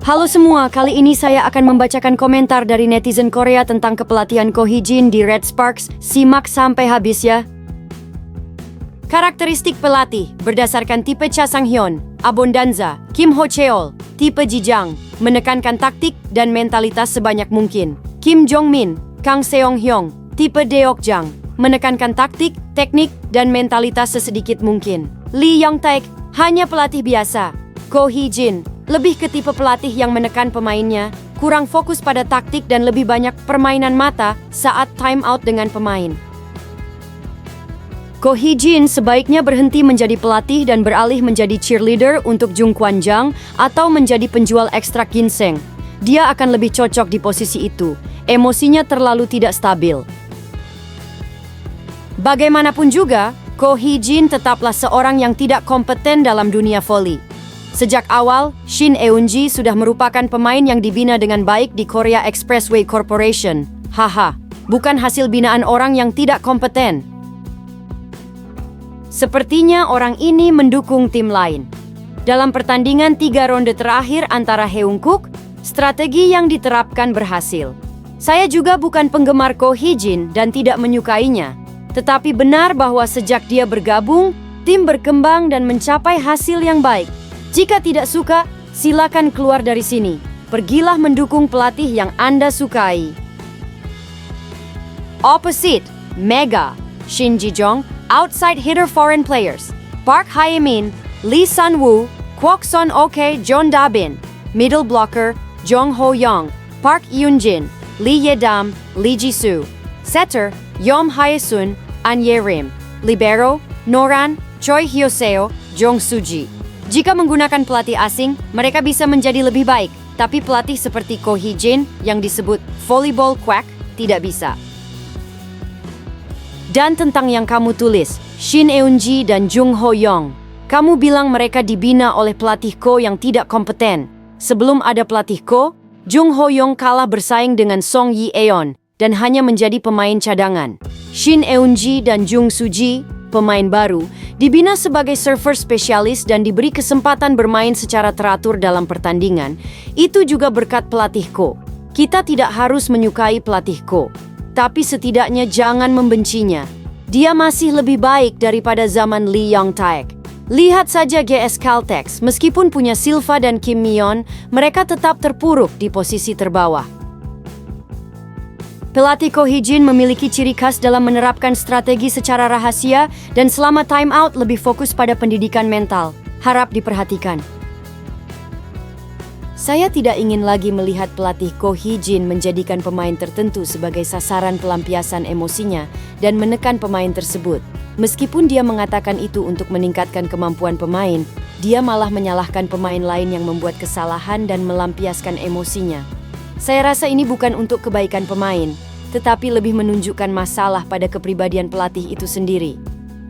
Halo semua, kali ini saya akan membacakan komentar dari netizen Korea tentang kepelatihan Ko Hee-jin di Red Sparks. Simak sampai habis ya. Karakteristik pelatih berdasarkan tipe Cha Sang-hyun, Abondanza, Kim Ho Cheol, tipe Jijang, menekankan taktik dan mentalitas sebanyak mungkin. Kim Jong-min, Kang Seong-hyung, tipe Deokjang, menekankan taktik, teknik, dan mentalitas sesedikit mungkin. Lee Yong-taek, hanya pelatih biasa. Ko Hee-jin, lebih ke tipe pelatih yang menekan pemainnya, kurang fokus pada taktik dan lebih banyak permainan mata saat time out dengan pemain. Ko Hee-jin sebaiknya berhenti menjadi pelatih dan beralih menjadi cheerleader untuk Jung Kwan-jang atau menjadi penjual ekstrak ginseng. Dia akan lebih cocok di posisi itu. Emosinya terlalu tidak stabil. Bagaimanapun juga, Ko Hee-jin tetaplah seorang yang tidak kompeten dalam dunia voli. Sejak awal, Shin Eun-ji sudah merupakan pemain yang dibina dengan baik di Korea Expressway Corporation. Haha, bukan hasil binaan orang yang tidak kompeten. Sepertinya orang ini mendukung tim lain. Dalam pertandingan 3 ronde terakhir antara Heungkook, strategi yang diterapkan berhasil. Saya juga bukan penggemar Ko Hee-jin dan tidak menyukainya. Tetapi benar bahwa sejak dia bergabung, tim berkembang dan mencapai hasil yang baik. Jika tidak suka, silakan keluar dari sini. Pergilah mendukung pelatih yang Anda sukai. Opposite, Mega, Shin Ji-jong, outside hitter foreign players. Park Hae-min, Lee Sun-woo, Kwok Son-ok, John Da-bin. Middle blocker, Jong Ho-young, Park Yoon-jin, Lee Ye-dam, Lee Ji-soo. Setter, Yom Hae-sun, An Ye-rim. Libero, Noran, Choi Hyo-seo, Jong Soo-ji. Jika menggunakan pelatih asing, mereka bisa menjadi lebih baik. Tapi pelatih seperti Ko Hee-jin yang disebut volleyball quack tidak bisa. Dan tentang yang kamu tulis, Shin Eun-ji dan Jung Ho-young. Kamu bilang mereka dibina oleh pelatih Ko yang tidak kompeten. Sebelum ada pelatih Ko, Jung Ho-young kalah bersaing dengan Song Yi-eon dan hanya menjadi pemain cadangan. Shin Eun-ji dan Jung Soo-ji, pemain baru, dibina sebagai server spesialis dan diberi kesempatan bermain secara teratur dalam pertandingan. Itu juga berkat pelatih Ko. Kita tidak harus menyukai pelatih Ko, tapi setidaknya jangan membencinya. Dia masih lebih baik daripada zaman Lee Yong-taek. Lihat saja GS Caltex, meskipun punya Silva dan Kim Mi-yeon, mereka tetap terpuruk di posisi terbawah. Pelatih Ko Hee-jin memiliki ciri khas dalam menerapkan strategi secara rahasia dan selama time out lebih fokus pada pendidikan mental. Harap diperhatikan. Saya tidak ingin lagi melihat pelatih Ko Hee-jin menjadikan pemain tertentu sebagai sasaran pelampiasan emosinya dan menekan pemain tersebut. Meskipun dia mengatakan itu untuk meningkatkan kemampuan pemain, dia malah menyalahkan pemain lain yang membuat kesalahan dan melampiaskan emosinya. Saya rasa ini bukan untuk kebaikan pemain, tetapi lebih menunjukkan masalah pada kepribadian pelatih itu sendiri.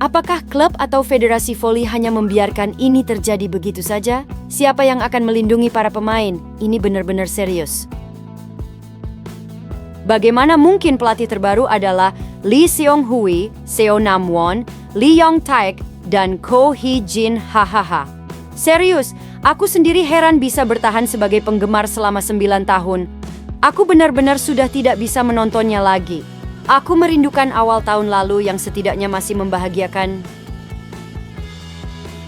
Apakah klub atau federasi voli hanya membiarkan ini terjadi begitu saja? Siapa yang akan melindungi para pemain? Ini benar-benar serius. Bagaimana mungkin pelatih terbaru adalah Lee Seong-hui, Seo Nam-won, Lee Yong-taek, dan Ko Hee-jin? Hahaha. Serius, aku sendiri heran bisa bertahan sebagai penggemar selama 9 tahun. Aku benar-benar sudah tidak bisa menontonnya lagi. Aku merindukan awal tahun lalu yang setidaknya masih membahagiakan.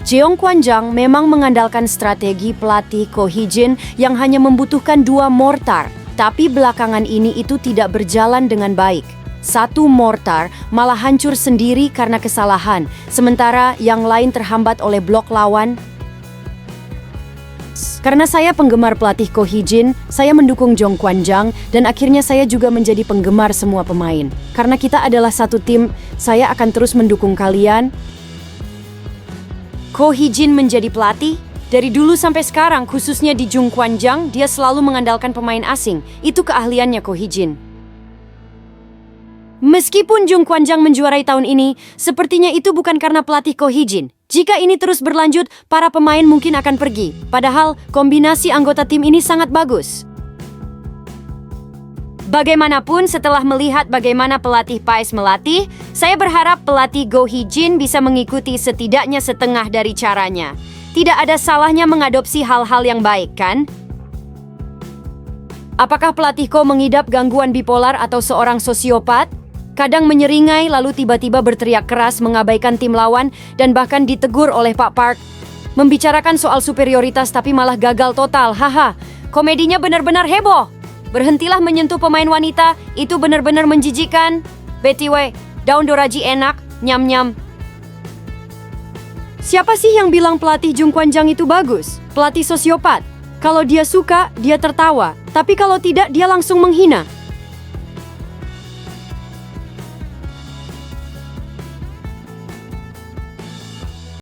Jeong Kwan-jang memang mengandalkan strategi pelatih Ko Hee-jin yang hanya membutuhkan 2 mortar. Tapi belakangan ini itu tidak berjalan dengan baik. 1 mortar malah hancur sendiri karena kesalahan, sementara yang lain terhambat oleh blok lawan. Karena saya penggemar pelatih Ko Hee-jin, saya mendukung Jong Kwan-jang dan akhirnya saya juga menjadi penggemar semua pemain. Karena kita adalah satu tim, saya akan terus mendukung kalian. Ko Hee-jin menjadi pelatih? Dari dulu sampai sekarang, khususnya di Jung Kwan-jang, dia selalu mengandalkan pemain asing. Itu keahliannya Ko Hee-jin. Meskipun Jung Kwan-jang menjuarai tahun ini, sepertinya itu bukan karena pelatih Ko Hee-jin. Jika ini terus berlanjut, para pemain mungkin akan pergi. Padahal, kombinasi anggota tim ini sangat bagus. Bagaimanapun, setelah melihat bagaimana pelatih PAIS melatih, saya berharap pelatih Ko Hee-jin bisa mengikuti setidaknya setengah dari caranya. Tidak ada salahnya mengadopsi hal-hal yang baik, kan? Apakah pelatih Ko mengidap gangguan bipolar atau seorang sosiopat? Kadang menyeringai lalu tiba-tiba berteriak keras mengabaikan tim lawan dan bahkan ditegur oleh Pak Park. Membicarakan soal superioritas tapi malah gagal total, haha. Komedinya benar-benar heboh. Berhentilah menyentuh pemain wanita, itu benar-benar menjijikan. BTW, daun doraji enak, nyam-nyam. Siapa sih yang bilang pelatih Jung Kwanjang itu bagus? Pelatih sosiopat. Kalau dia suka, dia tertawa. Tapi kalau tidak, dia langsung menghina.